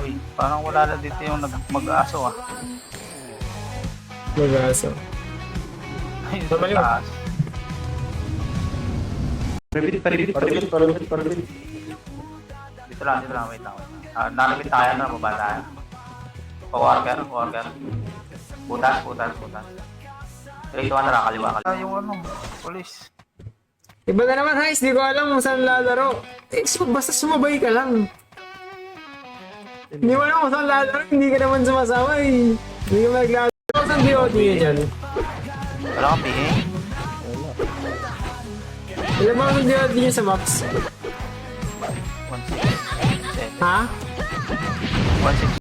Uy, parang wala na dito yung mag-aso ah. Mag-aso. Ayun, Tama yun. taas. Paribit. Dito lang, wait lang. Nalimit tayo na, baba tayo. Worker. Butas. 3, 2, 1, tara, kaliwa. Yung ano, police. Iba na naman, Heis. Di ko alam kung saan lalaro. Basta sumabay ka lang. Hindi mo alam kung saan lalaro. Hindi ka naman sumasama eh. Hindi ka maglalaro. Saan DOD yun dyan? Wala kang PA? Alam mo kung DOD yun sa maps? 167. Ha? 167.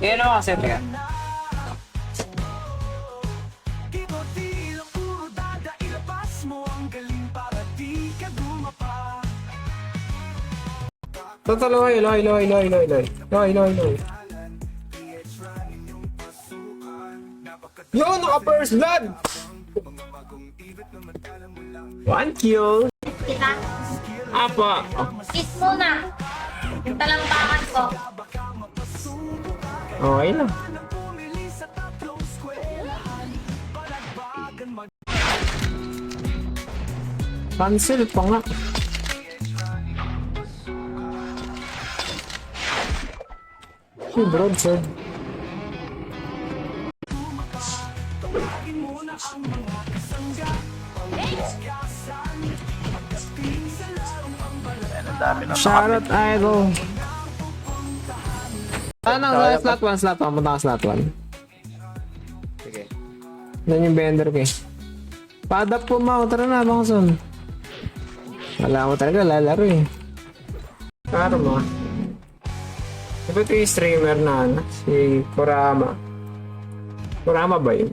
Yan ako kasi, teka. Totoo, loy. Yo, naka first blood! 1 kill. Kita. Apa? Kiss muna. Yung talampakan ko. Okay lang. Cancel pa nga. Hey, broadsword. Ang dami na Shoutout idol. Slot 1. Punta ka slot 1. Sige. Yan yung vendor ko eh. Padap po mo. Tara na, Bangson. Wala mo talaga lalaro eh. Karo mo. Diba ito yung streamer na ano? Si Kurama. Kurama ba yun?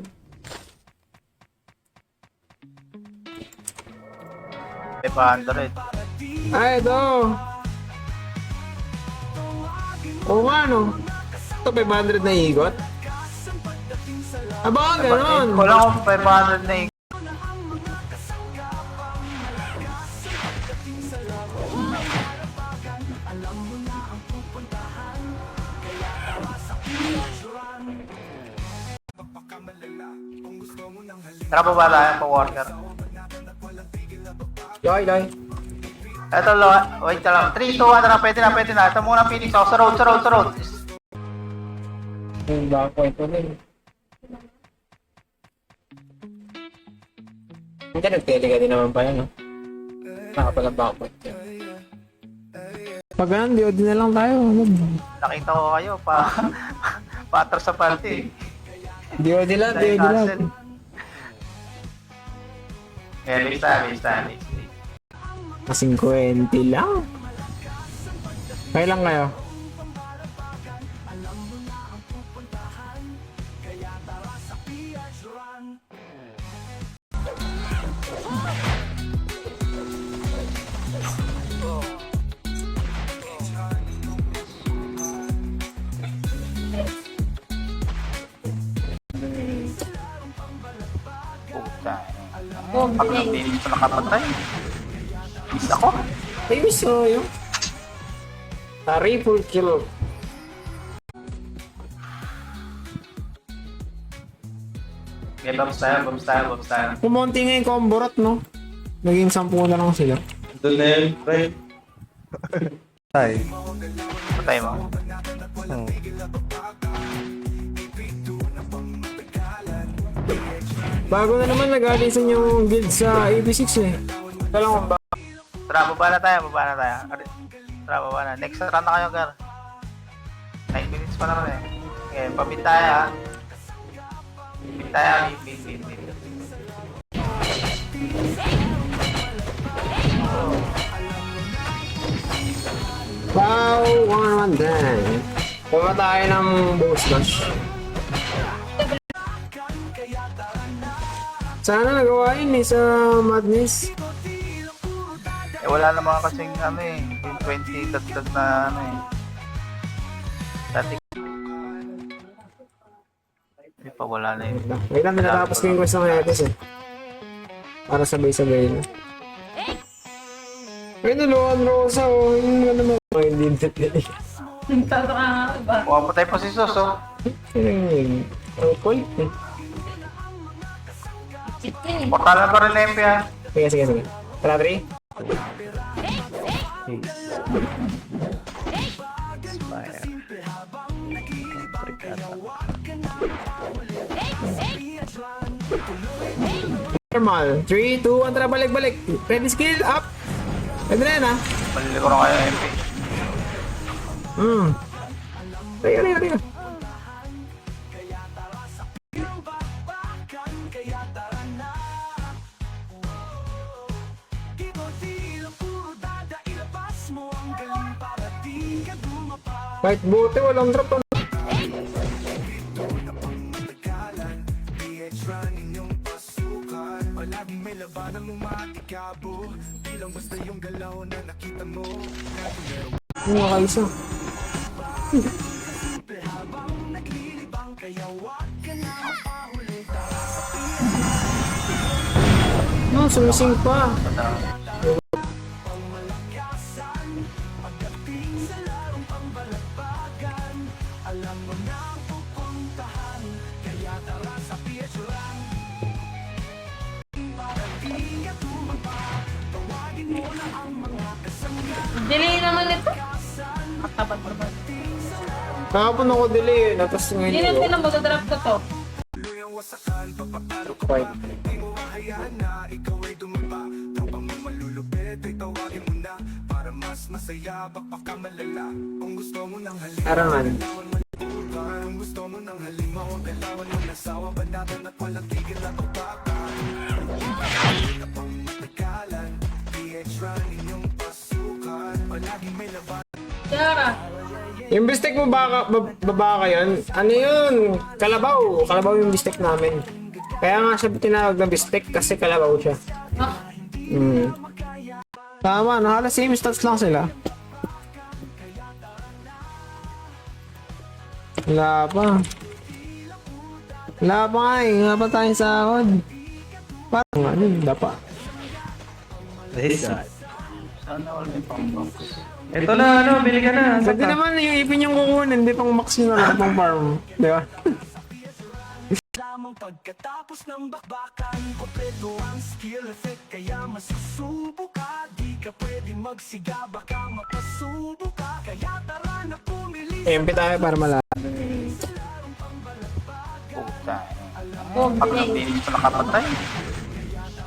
May 500. Ay, ito! Oo nga no. Ito 500 na igot. Aba, ganon. Wala akong 500 na Tara pa ba tayo pa worker? Loy. Eto lo, wait lang. 3, 2, 1, tara, pwede na. Ito muna Phoenix. Sa road. Yung back point ko din. Hindi, nag-tele ka din naman pa yan, no? Nakapala back point yan. Pag ganun, DOD na lang tayo. Nakita ko kayo patras sa party. DOD lang. Base time. Kasing 20 lang. Kailan kayo? Puta. Oh, Pag ng Phoenix pa nakapatay. Isa ko. Ay, so yun. Triple kill. Okay, bumps tayo. Kumonti nga yung combo rat, no? Naging 10 na lang sila. Doon na yun, pre. Ay. Patay mo. Bago na naman nag-alisan yung guild sa AB6 eh. Kala ko ba? Tara, baba na tayo. Tara, baba na. Next run na kayo, Gar. 9 minutes pa naman eh. Okay, pabit tayo ha. Pabit tayo, bit. Wow, 1-1 din. Kuha tayo ng boss dash. Sana nagawa yun eh sa Madness. Eh, wala naman kasing ano eh. Yung 20 dagdag na ano eh. Dati. Hindi pa wala na yun. Wait lang, natapos ko yung quest ng Etis eh. Para sabay-sabay na. Ay, naloan Rosa oh. Yung ano mo. hindi dali. Nagtataka nga ba? Pumapatay pa si Sus, oh. Sino yun? Ang kulit eh. Chit yun eh. Portalan pa rin na MP, ha. Sige, sige, sige. Tara, 3. Expire. Normal. 3, 2, 1, tara, balik. Ready, skill, up. Pwede na yan, ha? Palili ko rin kayo ng MP. Riga. Kahit bote, walang drop. Ano? Mga kaisa. No, sumising pa. Delay naman ito. Matabat pa ba? Kahapon ako delay, tapos Hindi ngayon. natin lang mag-drop ko to. Fight. Arangan. Yara. Yung bistek mo baba yun? Ano yun? Kalabaw. Kalabaw yung bistek namin. Kaya nga siya tinawag na bistek kasi kalabaw siya. Ah, Tama, no? Halos same stats lang sila. Wala pa. Wala pa nga eh. Wala pa tayong sahod. Parang ano, dapat. This side. Sana all may pang-box. Ito na, ano, bili ka na. Pwede naman yung ipin yung kukunin, hindi pang max nyo na lang pang farm. Di ba? Lamang pagkatapos ng bakbakan, kompleto ang skill effect, kaya masusubo ka. Di ka pwede magsiga, baka mapasubo ka. Kaya tara na pumili. MP tayo para malaman. Puta. oh, Pag delay. nag-finish ko nakapatay.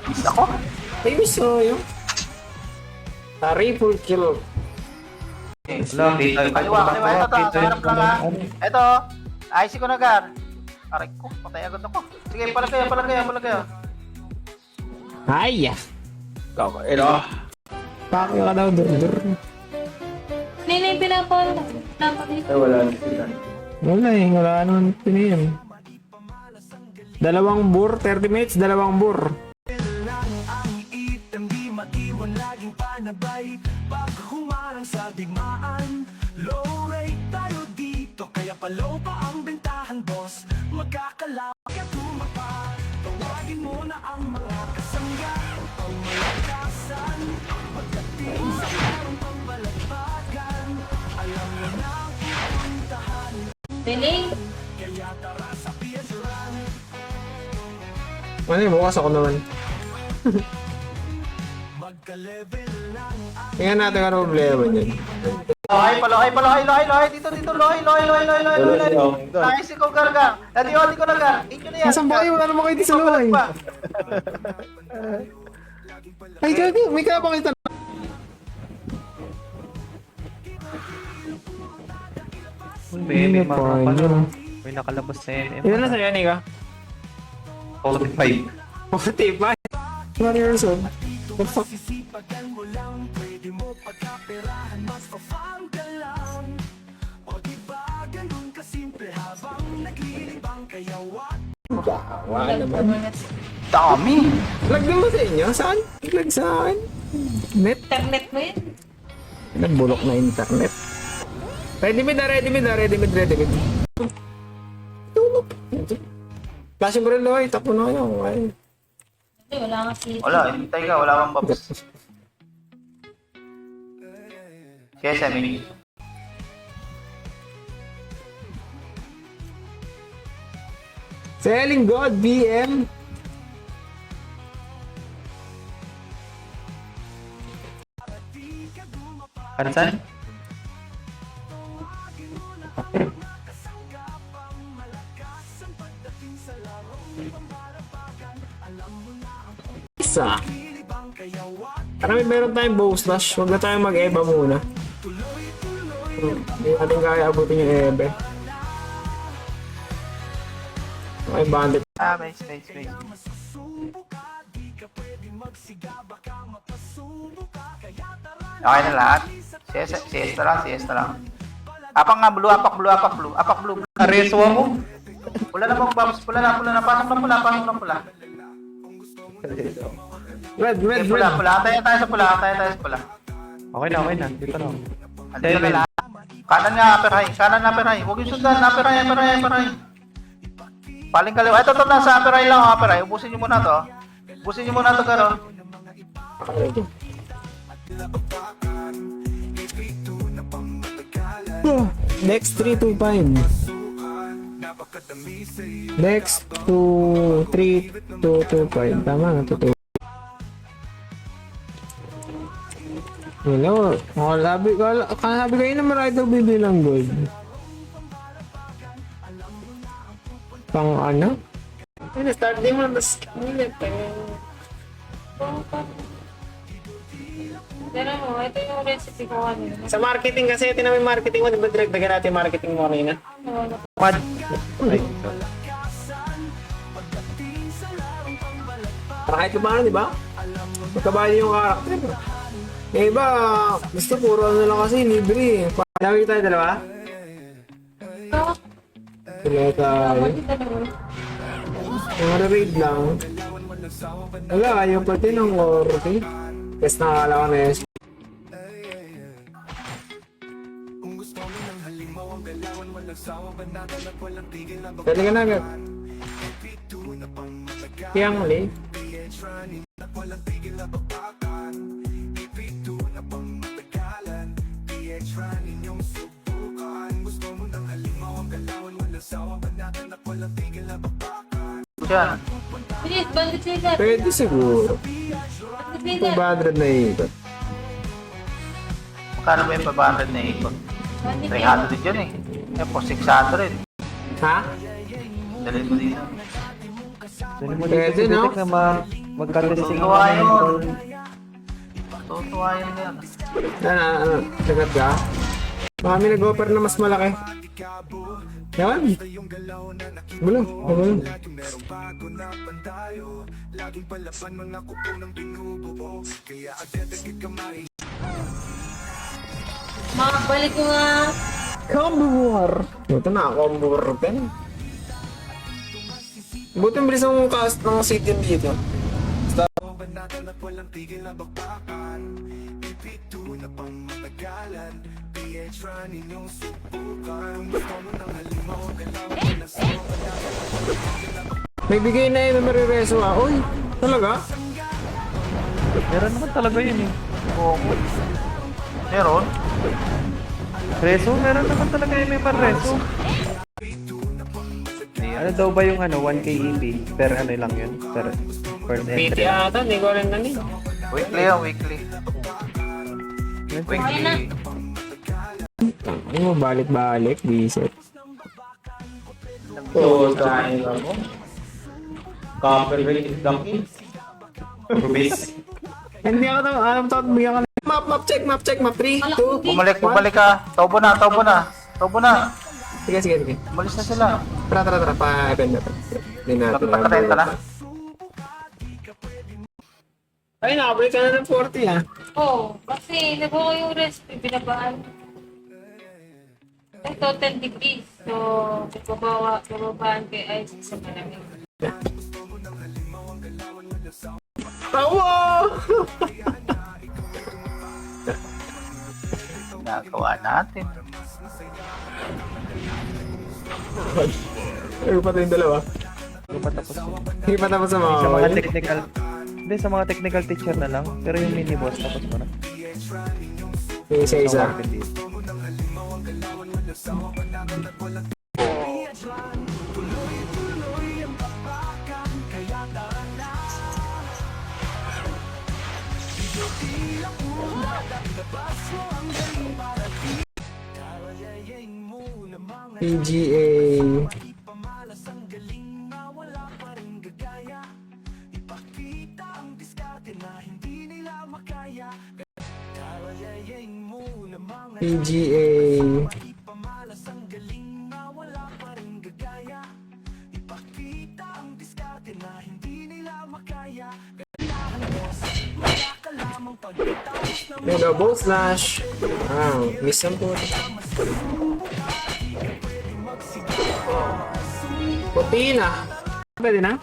Miss ako. Ay, miss oh, yung... Triple kill. Wala, kita. Kaliwa, ito, sa harap lang, ha. Ito, IC ko na, Gar. Aray ko, patay agad ako. Sige, palag kayo. Ay! Ito. Pakyo ka daw, dur. Hindi na yung pinapala. Pinapalito. Ay, wala. Sila. Wala eh, wala naman pinayin. 2 bur, 30 minutes, 2 bur. Lang ang item, di maiwan, laging panabay. Pag humarang sa digmaan, low rate tayo dito, kaya pa-low pa ang bentahan, boss. Magkakalaw ka tumapa, tawagin mo na ang mga kasangga. Ang malakasan, pagdating sa parang pambalagbagan, alam mo na ang pupuntahan. Delay. Kaya tara sa Piedran. Ano yun, bukas ako naman. Magka-level lang ang Tingnan natin ano problema niyan. Lohay, dito, lohay. IC ko, Gar. Nadi ko na, Gar. Inyo na yan. Nasaan ba kayo? Wala naman kayo di sa luhay. Ay, gagi, may kapakita na. May pa, mga yun. pala. May nakalabas na MM. Ilan na sa'yo, Nika? 45. 45. 20 years old. The fuck? sisipagan mo lang, pwede mo pagkaperahan, mas pa-farm ka lang. O diba ganun kasimple habang naglilibang, kaya wag Wala naman. Dami. Lag din ba sa inyo? Saan? Lag sa akin? Net? Internet mo yun. Nagbulok na internet. Ready mid. Tulog. Flashing mo rin, Loy. Tapo na kayo. Ay. Hindi, wala nga si... Wala, hintay ka. Wala kang babs. Sesame. Selling God, BM. Kansan? Isa. Parang meron tayong bow slash. Huwag na tayong mag-eba muna. Hindi natin kaya abutin yung ebe. Okay, bandit. Base. Okay na lahat. Siesta lang. Apak nga, blue. Apak blue. Areso ako. Pula na box. Pula na. Pasok na pula. Red. Pula. Tayo sa pula. Okay na. Dito na. Andito na lahat. Kanan nga, upper high. Huwag yung sundan, upper high. Paling kaliwa. Ito, nasa upper high lang, upper high. Ubusin nyo muna to, Garo. Next 325. Next 3225. Tama nga, 2. Hello. Kalabi kayo na marami daw bibilang gold. Pang ano? Start din mo na Pero mo, ito yung recipe ko kanina. sa marketing kasi, ito na may marketing mo. Diba direct natin yung marketing mo kanina? Mad. Ay, Para kahit paano, di ba? Magkabali yung karakter. Yung iba, gusto puro ano lang kasi, libre. Lagi tayo dalawa? Sila tayo. Mga raid lang. Wala, ayaw pati ng orte. Best nakakala ko na yun. Pwede ka na agad. Kiyang ulit. Diyan. Bilis, bandit laser. Pwede siguro. Bandit laser. 200 na ikot. Magkano ba yung 500 na ikot? Bandit laser. 300 yun eh. Eh, po 600. Ha? Dalhin mo dito. dali mo Pwede, dito no? Detect na magkatesting Tutuwa naman yun. yung Tutuwa yun yan. Sagat ka? Mami nag-offer na mas malaki. Yan. Bulo. Makabalik yung mga... Combo war. Ito na, combo war pen. Buti ang bilis ng cast ng city dito. May bigay na yun, may marireso ah. Uy, talaga? meron naman talaga yun eh. Oo. Meron? Reso, meron naman talaga yun may reso. Ano daw ba yung 1K EP? Per ano lang yun? Per entry. ata, hindi ko rin nanin. Weekly yan, weekly. Okay na. Ano mo, balik-balik, bisit. Oo, tayo ako. Copperweight donkey. Rubis. Hindi ako na, alam to, bigyan ka na. Map check, map 3, 2, Bumalik ka. Taubo na. Sige. Umalis na sila. Tara, pa-event natin. Hindi natin. Nagpatakatenta na. Ay, nakabalik ka na ng 40 ah. Oo, kasi nabuo yung recipe, binabaan. Ito, 10 degrees. So, bababaan kay ice sa malamig. Tawa! Nagawa natin. Ay, pati yung dalawa. Hindi pa tapos yun. Hindi pa tapos sa mga Sa mga kawal. technical... Hindi, sa mga technical teacher na lang. Pero yung mini boss tapos ko na. Isa-isa. PGA. PGA. Mega Ball Slash. Miss ang po. Puti na. Pwede na?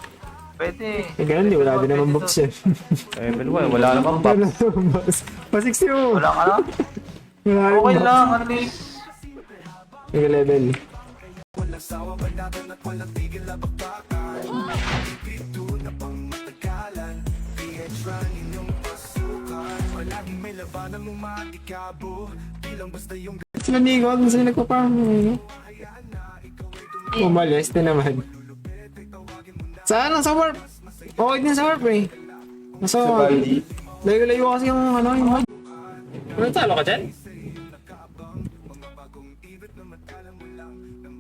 Pwede. Eh, ganun di. Wala din naman box yan. Level 1, wala namang Wala box. naman box. Pa-60 mo. Wala ka na? Wala rin Okay box. lang, at least. Mega level. Sila Nico, kung sila nagpa-farm. Umalis din naman. Saan? Sa warp. Okay din sa warp eh. So, layo-layo kasi yung ano yung mod. Ano talo ka dyan?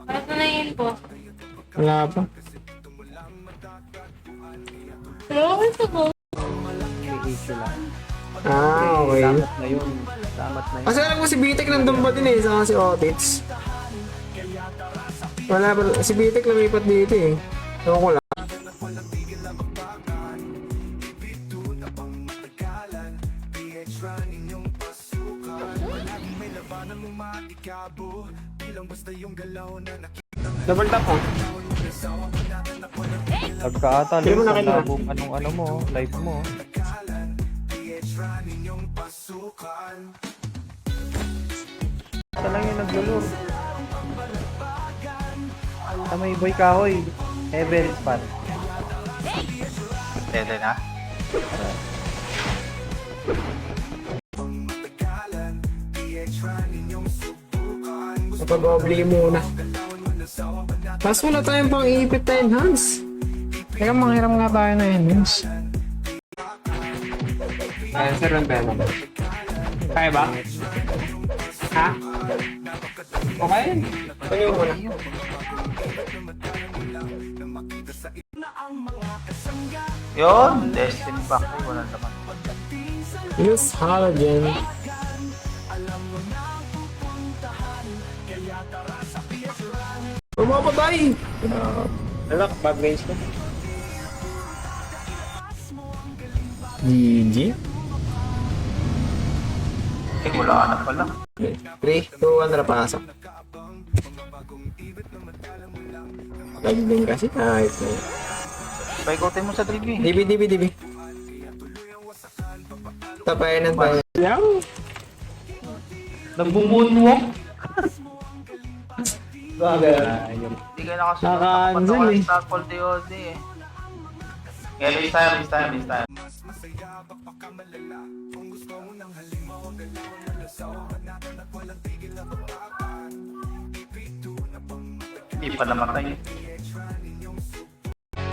Parang na yun po. Wala pa. Pero okay po po. May issue lang. Okay. Damat na yun. Damat na yun. Kasi alam ko si Bitek nandun ba din eh, saka si Otits. Wala pa, si Bitek lumipat dito eh. Ewan ko lang. Double tap mo. Nagkaata, Hindi mo Luz, ang nakita. labong anong ano mo, live mo. Ito lang yung naglulur. Sa may boy kahoy. Heaven spot. Pwede na. Napag-obli muna. Tapos wala tayong pang iipit na enhance. Teka, manghiram nga tayo na enhance. Kaya sir, ang pera. Kaya ba? Ha? Okay. Ano yung muna? Yun, Destiny back. Wala naman. Use halogen. Pumapatay! Anak, bad range ko. GG. Eh, wala ka na pala. 3, 2, 1 na pasok. Lagi din kasi kahit na yun. Paikotin mo sa 3B. DB. Tapayan ng tayo. Yaw! Nagbumunwok. Hindi kayo nakasunod. Naka-cancel eh. Starfall DOD eh. Kaya miss tayo. Hindi pa namatay.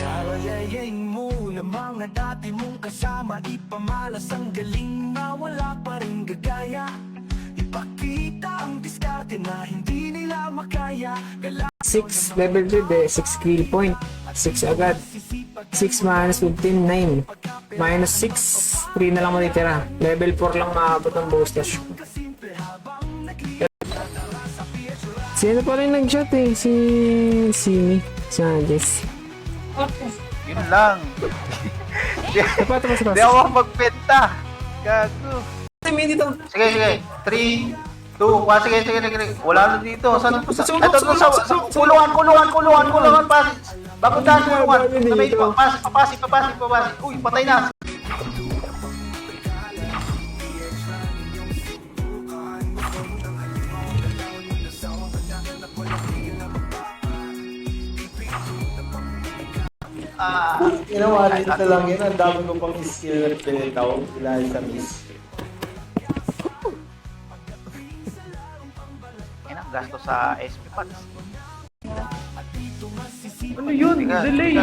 Kalayayin mo na mga dati mong kasama, ipamalas ang galing na wala pa rin gagaya. Ipakita ang diskarte na hindi nila makaya. 6 level 3 de 6 kill point. 6 agad. 6 minus 15, 9. Minus 6, 3 na lang matitira. Level 4 lang maabot ang boostage. Sino pa rin nag-shot eh? Si Simi Sanchez. Okay. Yun lang. Dapat mas Hindi ako magbenta. Gago. dito. Sige. 3, 2, 1. Sige. Wala na dito. Saan po? Ito sa kulungan. Pasis. Bagundahan sa kulungan. Sabay dito. Papasik. Uy, patay na. Ginawa dito lang yun, ang dami ko pang skill na pinitaw, dahil sa miss. gasto sa SP Pats. Ano yun? Delay!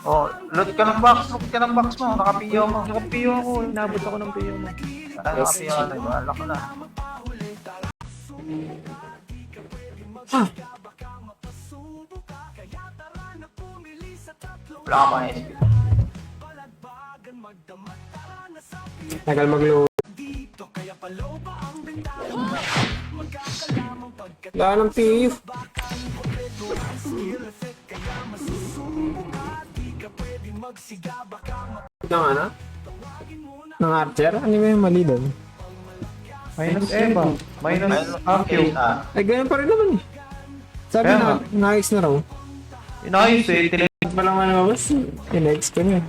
Oh, loot ka ng box mo, nakapiyo mo. Nakapiyo ako. Inabot ako ng piyo mo. Nakapiyo ka, nagwala ko na. Wala ka pa ng SP. Tagal mag-load. Wala ng PU. Ng ano? Ng Archer? Ano ba yung mali doon? Minus Eva. Minus Akio. Ay, ganyan pa rin naman eh. Sabi Kaya na, nga. na-X na raw. Inayos eh. Pa lang ano ba? In-X ko niya.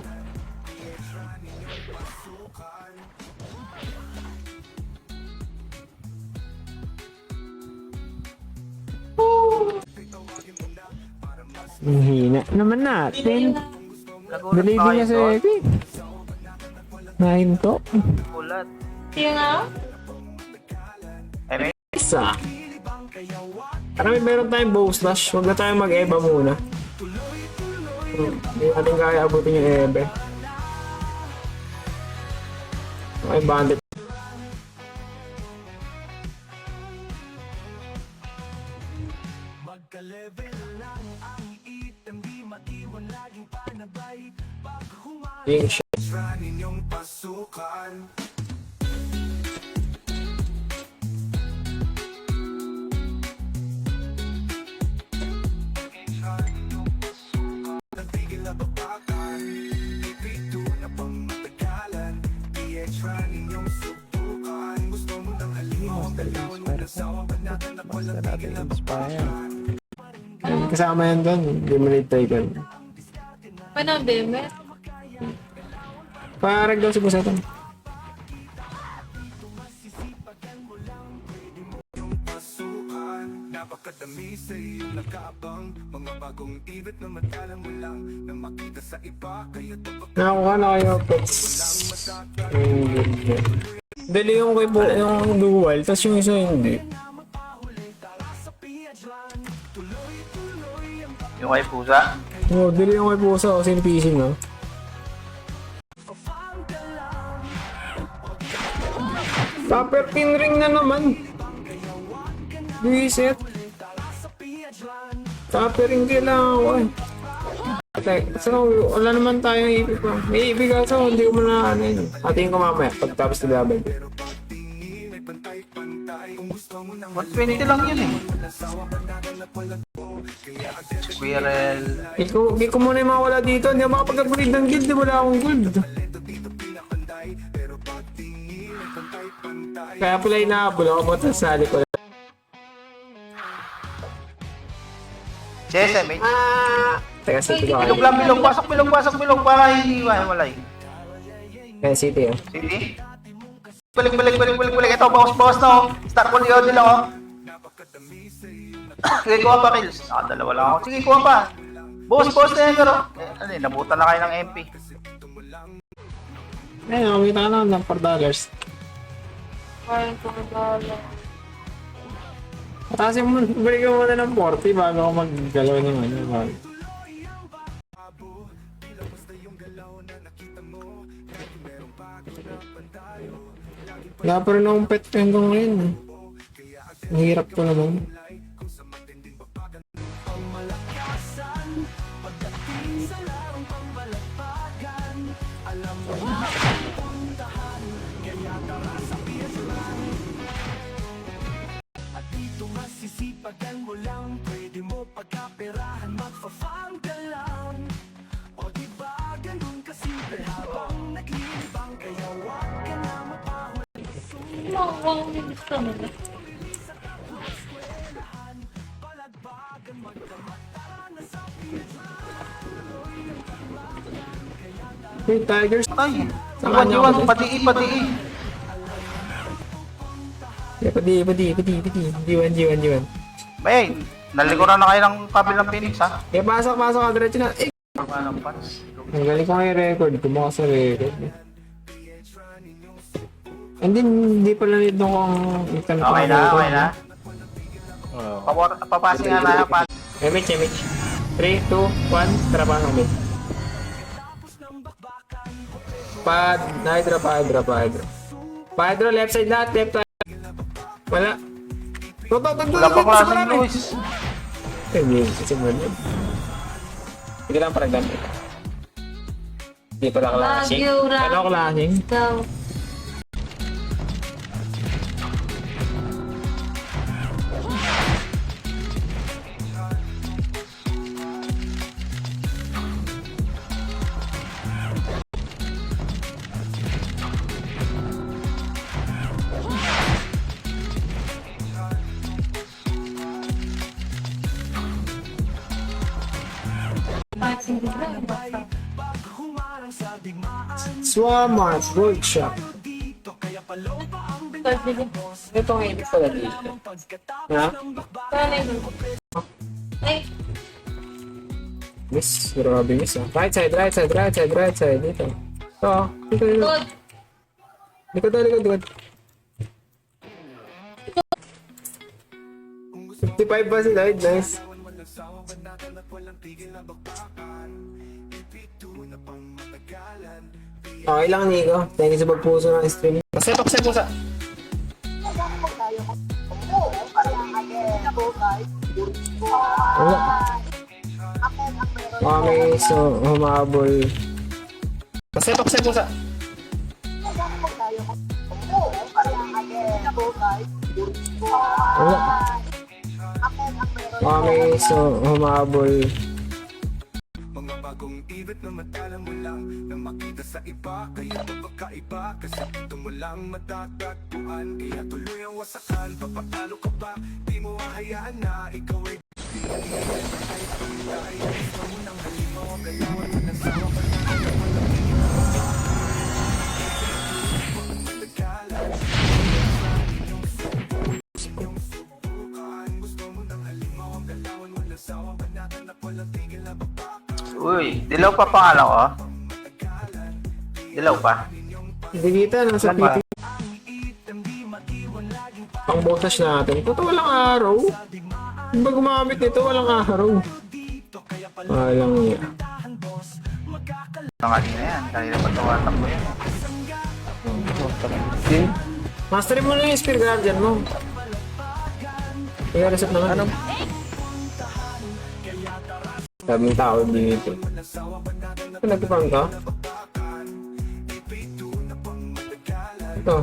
Ang hina naman natin. Nagulat Believe pa niya kayo sa doon. Epic. Nahinto. Ulat. Yung nga? Eh, may Isa. Parang meron tayong bow slash. Huwag na tayong mag-eba muna. Hindi natin kaya abutin yung ebe. Okay, bandit. Yung shit. Ninyong pasukan. Nagpigil na babakan, ipito na pang matagalan. Try ninyong subukan. Gusto mo nang halimong dalawin mo na sawa ba natin na walang tigil na babakan. Kasama yan doon. Eliminate Tiger. Paano, Beme? Parag daw si Busatan. Pasukan, napakadami sa iyong nakaabang. Mga bagong ibit na matala mo lang na makita sa iba. Kaya dapat Nakakuha na kayo, pets. Dali yung kay yung dual, tapos yung isa hindi. yung kay Pusa. Oh, dali yung kay Pusa kasi yung PC no. Topper pin ring na naman. Reset. Topper ring kailangan ko eh. So, wala naman tayong EP pa. May EP ka so, hindi ko muna ano yun. Atingin ko mamaya pagtapos ng laban. 120 lang yun eh. Squirrel. Hindi ko muna yung mga wala dito. Hindi ako makapag-upgrade ng guild. Wala akong gold. Kaya pala inaabol ako mga tasali ko. CSM eh. Teka, City ko Bilog kayo. lang, bilog. Pasok, para hindi walay. Kaya City oh. Sige. Balik. Ito, bawas na oh. Start ko liyo nila oh. Sige, kuha pa kills. Dalawa lang ako. Sige, kuha pa. Boss na yan pero. Ano eh, nabutan na kayo ng MP. Ayun, nakakita ka naman ng $4. Parang kumagala. Patasin mo, balik mo muna ng 40 bago ako maggalaw ng ano. Wala pa rin akong pet hanggang ngayon. Ang hirap ko naman. Sisipagan mo lang, pwede mo pagkaperahan, magfa-farm ka lang. O diba ganun kasimple habang naglilibang, kaya wag ka na mapahuli. Mawang gusto mo na. Hey, Tigers. Ay, Saan kanya iwan, ako? pati. Diwan. Bay, nalikuran na kayo ng kabilang Phoenix ha. Kaya pasok ka diretso na. Eh, Anong pants? ang galing ko nga yung record. Kumuha sa record. Hindi pala nito kung... Okay na, okay na. Papasing nga na pa. Image. 3, 2, 1, tara pa kami. Pad, hydro. Hydro, left side lahat, left side. Wala. Wala pa klaseng Luis. Hindi, kasi mo yun. Sige lang parang gamit. Hindi pala klaseng. Bagyo, Ano klaseng? Ikaw. Swamart Workshop. Ito ang ibig pala dito. Ha? Paano yun? Ay, Miss, grabe miss ah. Right side. Dito. Ito. good. Likod. 55 ba si Lloyd? Nice. Okay lang, Nico. Thank you sa pagpuso ng stream. Sepak sa. Wala. Okay, so humabol. Sepak sa. Wala. Okay, so humabol. Mga bagong ibig na matala mo lang na makita sa iba, kaya magkakaiba kasi dito mo lang matatagpuan. Kaya tuloy ang wasakan, papatalo ka ba? Di mo hahayaan na ikaw ay kahit pangitay. Gusto mo ng halimaw, ang galawan mo ng sawa ka na Uy, dilaw pa pangalan ko. Dilaw pa. Hindi kita, nasa PT. Pang voltage natin. Puto walang araw. Hindi ba gumamit nito? Walang araw. Walang niya. Kanina yan. Kanina pa tumatakbo yan. Masterin mo na yung Spear Guardian mo. Kaya reset naman. Ano? Sabing tao dito. Nagpapang ka? Ito.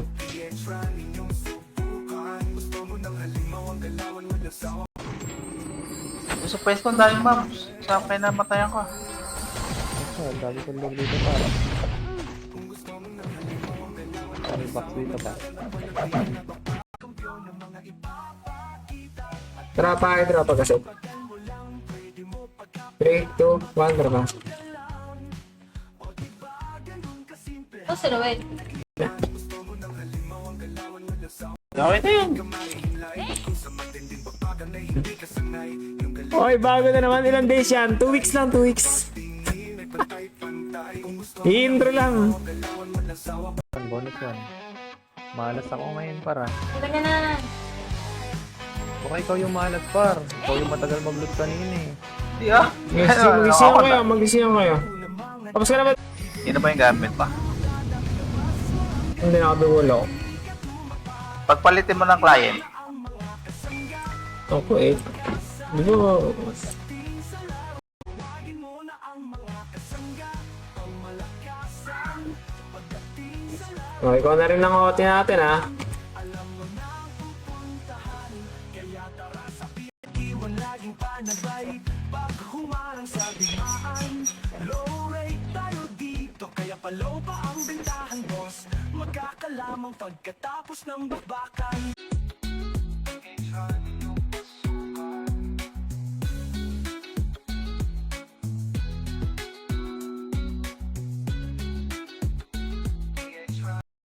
Sa pwesto ang daming mobs. Saan kayo namatayan ko? Ang dami kong log dito para. May box dito ba? Drop kasi. 3, 2, 1, drop. Oh, si Roel. Okay na yan. Oy, bago na naman. Ilang days yan? 2 weeks lang, 2 weeks. I-intro lang. Ang bonus yan. Malas ako ngayon para. Talaga na. Baka ikaw yung malas par. Ikaw yung matagal mag-loot kanina eh. Di ah. Magising kayo. Tapos ka na ba? Yun na ba yung gamit pa? Hindi nakadulo. Pagpalitin mo ng client. Ako eh. Di ba? Oh, ikaw na rin ang OT natin ha. low rate tayo dito, kaya palow pa ang bentahan boss. Magkakalamang pagkatapos ng bakbakan.